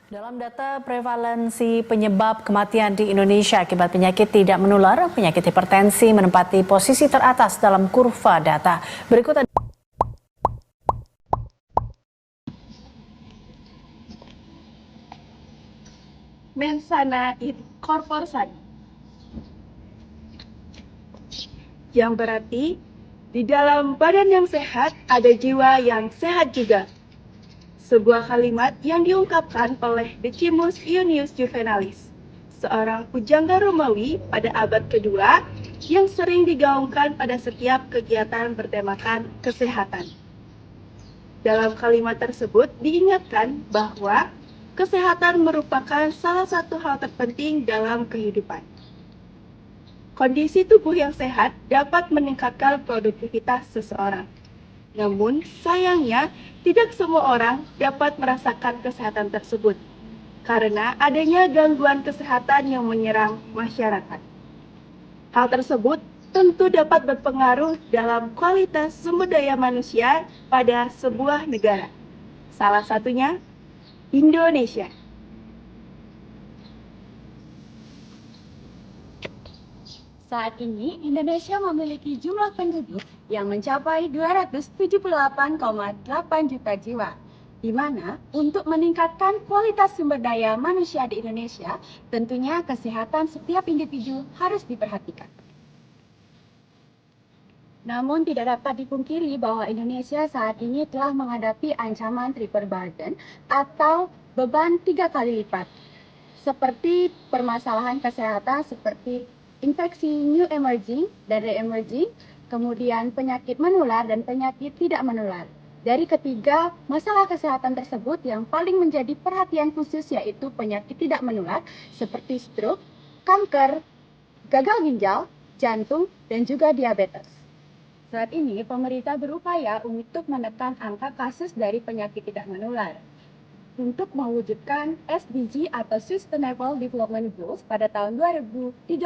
Dalam data prevalensi penyebab kematian di Indonesia akibat penyakit tidak menular, penyakit hipertensi menempati posisi teratas dalam kurva data. Berikut ada Mens sana in corpore sano, yang berarti di dalam badan yang sehat ada jiwa yang sehat juga. Sebuah kalimat yang diungkapkan oleh Decimus Iunius Juvenalis, seorang pujangga Romawi pada abad kedua yang sering digaungkan pada setiap kegiatan bertemakan kesehatan. Dalam kalimat tersebut diingatkan bahwa kesehatan merupakan salah satu hal terpenting dalam kehidupan. Kondisi tubuh yang sehat dapat meningkatkan produktivitas seseorang. Namun, sayangnya, tidak semua orang dapat merasakan kesehatan tersebut karena adanya gangguan kesehatan yang menyerang masyarakat. Hal tersebut tentu dapat berpengaruh dalam kualitas sumber daya manusia pada sebuah negara. Salah satunya Indonesia. Saat ini, Indonesia memiliki jumlah penduduk yang mencapai 278,8 juta jiwa, di mana untuk meningkatkan kualitas sumber daya manusia di Indonesia, tentunya kesehatan setiap individu harus diperhatikan. Namun tidak dapat dipungkiri bahwa Indonesia saat ini telah menghadapi ancaman triple burden atau beban 3 kali lipat, seperti permasalahan kesehatan seperti infeksi new emerging dan re-emerging, kemudian penyakit menular dan penyakit tidak menular. Dari ketiga masalah kesehatan tersebut yang paling menjadi perhatian khusus yaitu penyakit tidak menular seperti stroke, kanker, gagal ginjal, jantung, dan juga diabetes. Saat ini pemerintah berupaya untuk menekan angka kasus dari penyakit tidak menular untuk mewujudkan SDG atau Sustainable Development Goals pada tahun 2030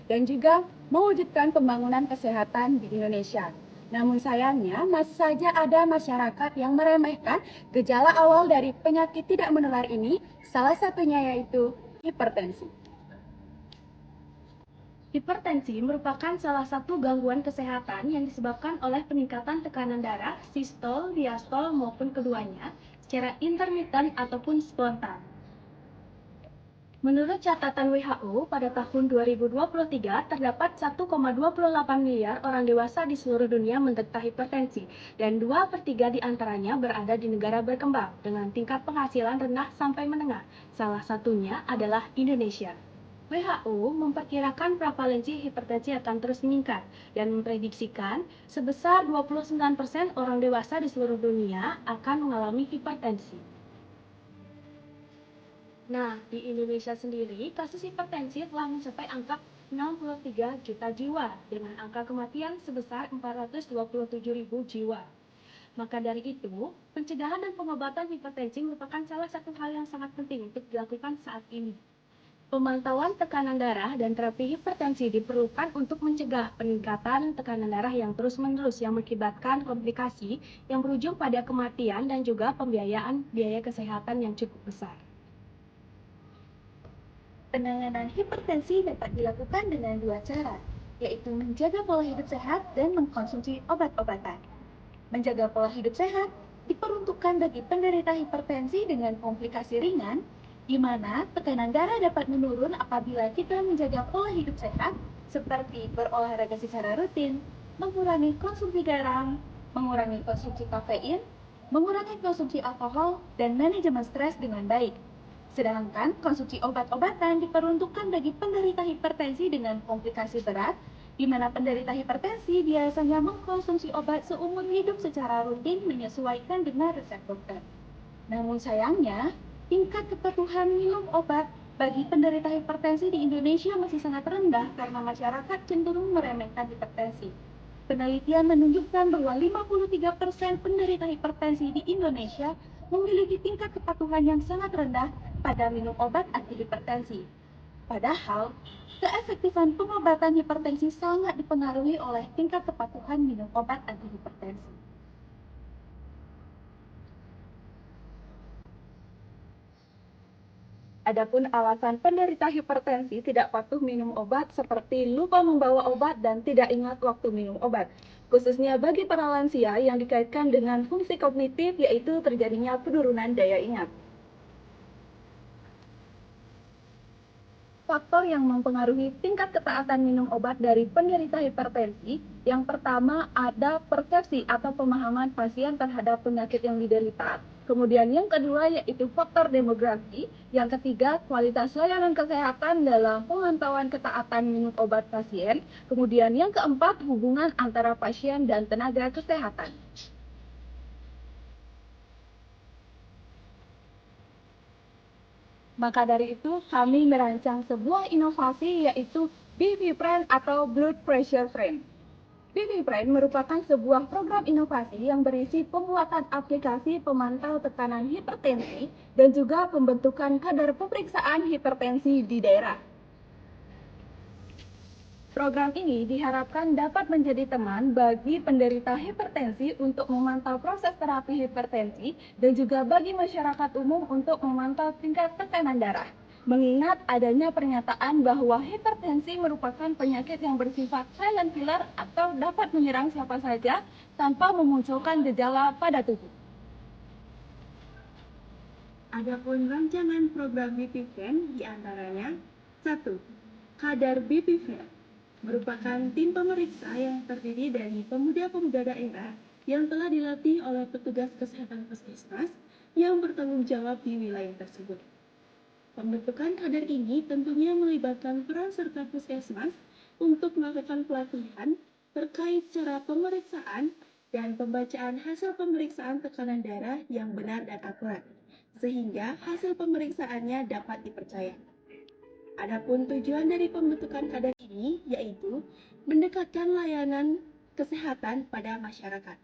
dan juga mewujudkan pembangunan kesehatan di Indonesia. Namun sayangnya masih saja ada masyarakat yang meremehkan gejala awal dari penyakit tidak menular ini, salah satunya yaitu hipertensi. Hipertensi merupakan salah satu gangguan kesehatan yang disebabkan oleh peningkatan tekanan darah, sistol, diastol maupun keduanya, secara intermiten ataupun spontan. Menurut catatan WHO, pada tahun 2023 terdapat 1,28 miliar orang dewasa di seluruh dunia menderita hipertensi dan 2/3 di antaranya berada di negara berkembang dengan tingkat penghasilan rendah sampai menengah. Salah satunya adalah Indonesia. WHO memperkirakan prevalensi hipertensi akan terus meningkat dan memprediksikan sebesar 29% orang dewasa di seluruh dunia akan mengalami hipertensi. Nah, di Indonesia sendiri, kasus hipertensi telah mencapai angka 63 juta jiwa dengan angka kematian sebesar 427.000 jiwa. Maka dari itu, pencegahan dan pengobatan hipertensi merupakan salah satu hal yang sangat penting untuk dilakukan saat ini. Pemantauan tekanan darah dan terapi hipertensi diperlukan untuk mencegah peningkatan tekanan darah yang terus-menerus yang mengakibatkan komplikasi yang berujung pada kematian dan juga pembiayaan biaya kesehatan yang cukup besar. Penanganan hipertensi dapat dilakukan dengan dua cara, yaitu menjaga pola hidup sehat dan mengkonsumsi obat-obatan. Menjaga pola hidup sehat diperuntukkan bagi penderita hipertensi dengan komplikasi ringan, di mana tekanan darah dapat menurun apabila kita menjaga pola hidup sehat, seperti berolahraga secara rutin, mengurangi konsumsi garam, mengurangi konsumsi kafein, mengurangi konsumsi alkohol, dan manajemen stres dengan baik. Sedangkan konsumsi obat-obatan diperuntukkan bagi penderita hipertensi dengan komplikasi berat, di mana penderita hipertensi biasanya mengkonsumsi obat seumur hidup secara rutin menyesuaikan dengan resep dokter. Namun sayangnya, tingkat kepatuhan minum obat bagi penderita hipertensi di Indonesia masih sangat rendah karena masyarakat cenderung meremehkan hipertensi. Penelitian menunjukkan bahwa 53% penderita hipertensi di Indonesia memiliki tingkat kepatuhan yang sangat rendah pada minum obat antihipertensi. Padahal, keefektifan pengobatan hipertensi sangat dipengaruhi oleh tingkat kepatuhan minum obat antihipertensi. Adapun alasan penderita hipertensi tidak patuh minum obat seperti lupa membawa obat dan tidak ingat waktu minum obat, khususnya bagi para lansia yang dikaitkan dengan fungsi kognitif yaitu terjadinya penurunan daya ingat. Faktor yang mempengaruhi tingkat ketaatan minum obat dari penderita hipertensi, yang pertama ada persepsi atau pemahaman pasien terhadap penyakit yang diderita. Kemudian yang kedua yaitu faktor demografi, yang ketiga kualitas layanan kesehatan dalam pemantauan ketaatan minum obat pasien, kemudian yang keempat hubungan antara pasien dan tenaga kesehatan. Maka dari itu, kami merancang sebuah inovasi yaitu BBPRAN atau Blood Pressure Frame. BBPRAN merupakan sebuah program inovasi yang berisi pembuatan aplikasi pemantau tekanan hipertensi dan juga pembentukan kadar pemeriksaan hipertensi di daerah. Program ini diharapkan dapat menjadi teman bagi penderita hipertensi untuk memantau proses terapi hipertensi dan juga bagi masyarakat umum untuk memantau tingkat tekanan darah. Mengingat adanya pernyataan bahwa hipertensi merupakan penyakit yang bersifat silent killer atau dapat menyerang siapa saja tanpa memunculkan gejala pada tubuh. Adapun rancangan program BPFAN diantaranya 1. Kadar BPFAN merupakan tim pemeriksa yang terdiri dari pemuda-pemuda daerah yang telah dilatih oleh petugas kesehatan puskesmas yang bertanggung jawab di wilayah tersebut. Pembentukan kadar ini tentunya melibatkan peran serta puskesmas untuk melakukan pelatihan terkait cara pemeriksaan dan pembacaan hasil pemeriksaan tekanan darah yang benar dan akurat, sehingga hasil pemeriksaannya dapat dipercaya. Adapun tujuan dari pembentukan kadar ini yaitu mendekatkan layanan kesehatan pada masyarakat.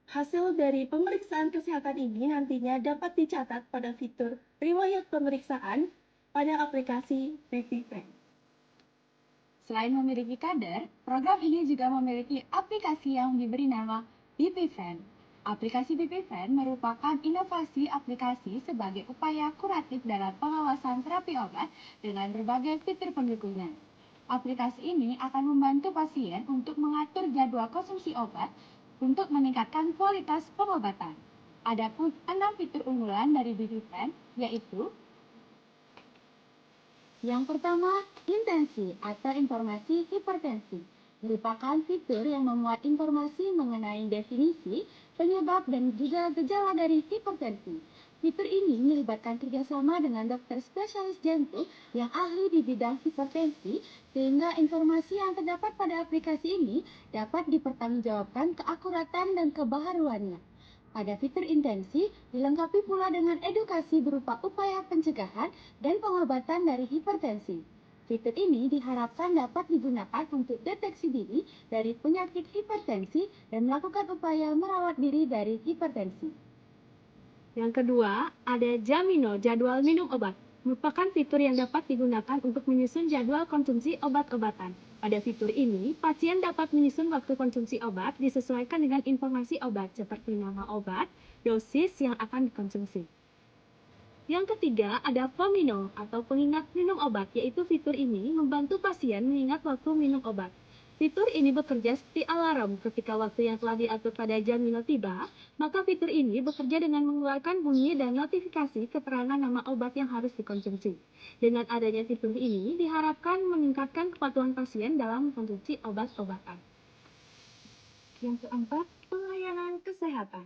Hasil dari pemeriksaan kesehatan ini nantinya dapat dicatat pada fitur riwayat pemeriksaan pada aplikasi BPFAN. Selain memiliki kadar, program ini juga memiliki aplikasi yang diberi nama BPFAN. Aplikasi BPFAN merupakan inovasi aplikasi sebagai upaya kuratif dalam pengawasan terapi obat dengan berbagai fitur pendukungnya. Aplikasi ini akan membantu pasien untuk mengatur jadwal konsumsi obat untuk meningkatkan kualitas pengobatan. Adapun 6 fitur unggulan dari BPFAN yaitu yang pertama, intensi atau informasi hipertensi merupakan fitur yang memuat informasi mengenai definisi, penyebab, dan juga gejala dari hipertensi. Fitur ini melibatkan kerjasama dengan dokter spesialis jantung yang ahli di bidang hipertensi, sehingga informasi yang terdapat pada aplikasi ini dapat dipertanggungjawabkan keakuratan dan kebaharuannya. Pada fitur intensi, dilengkapi pula dengan edukasi berupa upaya pencegahan dan pengobatan dari hipertensi. Fitur ini diharapkan dapat digunakan untuk deteksi dini dari penyakit hipertensi dan melakukan upaya merawat diri dari hipertensi. Yang kedua, ada Jamino, jadwal minum obat. Merupakan fitur yang dapat digunakan untuk menyusun jadwal konsumsi obat-obatan. Pada fitur ini, pasien dapat menyusun waktu konsumsi obat disesuaikan dengan informasi obat seperti nama obat, dosis yang akan dikonsumsi. Yang ketiga, ada Fomino atau pengingat minum obat, yaitu fitur ini membantu pasien mengingat waktu minum obat. Fitur ini bekerja seperti alarm ketika waktu yang telah diatur pada jam minum tiba, maka fitur ini bekerja dengan mengeluarkan bunyi dan notifikasi keterangan nama obat yang harus dikonsumsi. Dengan adanya fitur ini, diharapkan meningkatkan kepatuhan pasien dalam mengkonsumsi obat-obatan. Yang keempat, pelayanan kesehatan.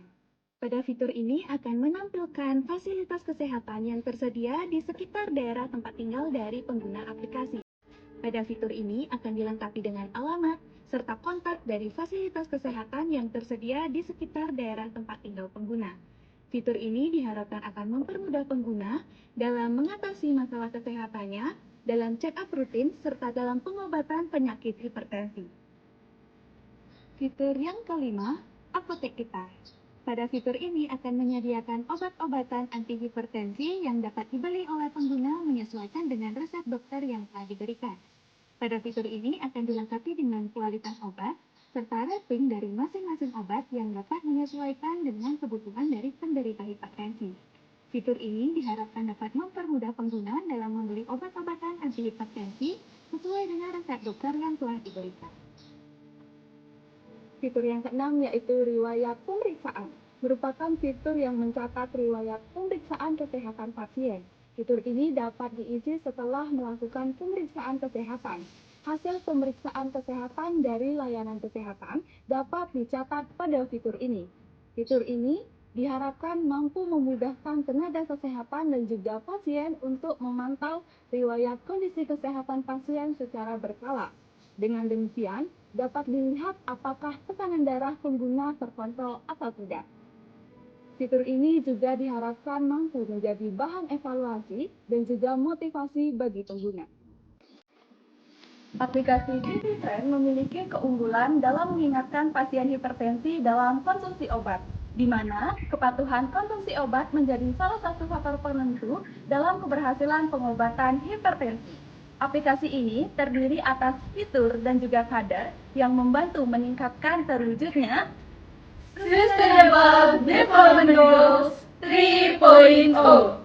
Pada fitur ini akan menampilkan fasilitas kesehatan yang tersedia di sekitar daerah tempat tinggal dari pengguna aplikasi. Pada fitur ini akan dilengkapi dengan alamat serta kontak dari fasilitas kesehatan yang tersedia di sekitar daerah tempat tinggal pengguna. Fitur ini diharapkan akan mempermudah pengguna dalam mengatasi masalah kesehatannya, dalam check-up rutin, serta dalam pengobatan penyakit hipertensi. Fitur yang kelima, Apotek Kita. Pada fitur ini akan menyediakan obat-obatan anti hipertensi yang dapat dibeli oleh pengguna menyesuaikan dengan resep dokter yang telah diberikan. Pada fitur ini akan dilengkapi dengan kualitas obat, serta rating dari masing-masing obat yang dapat menyesuaikan dengan kebutuhan dari penderita hipertensi. Fitur ini diharapkan dapat mempermudah pengguna dalam membeli obat-obatan anti hipertensi sesuai dengan resep dokter yang telah diberikan. Fitur yang keenam yaitu riwayat pemeriksaan. Merupakan fitur yang mencatat riwayat pemeriksaan kesehatan pasien. Fitur ini dapat diisi setelah melakukan pemeriksaan kesehatan. Hasil pemeriksaan kesehatan dari layanan kesehatan dapat dicatat pada fitur ini. Fitur ini diharapkan mampu memudahkan tenaga kesehatan dan juga pasien untuk memantau riwayat kondisi kesehatan pasien secara berkala. Dengan demikian, dapat dilihat apakah tekanan darah pengguna terkontrol atau tidak. Fitur ini juga diharapkan mampu menjadi bahan evaluasi dan juga motivasi bagi pengguna. Aplikasi GiziTrend memiliki keunggulan dalam mengingatkan pasien hipertensi dalam konsumsi obat, di mana kepatuhan konsumsi obat menjadi salah satu faktor penentu dalam keberhasilan pengobatan hipertensi. Aplikasi ini terdiri atas fitur dan juga kader yang membantu meningkatkan terwujudnya Sustainable Development Goals 3.0.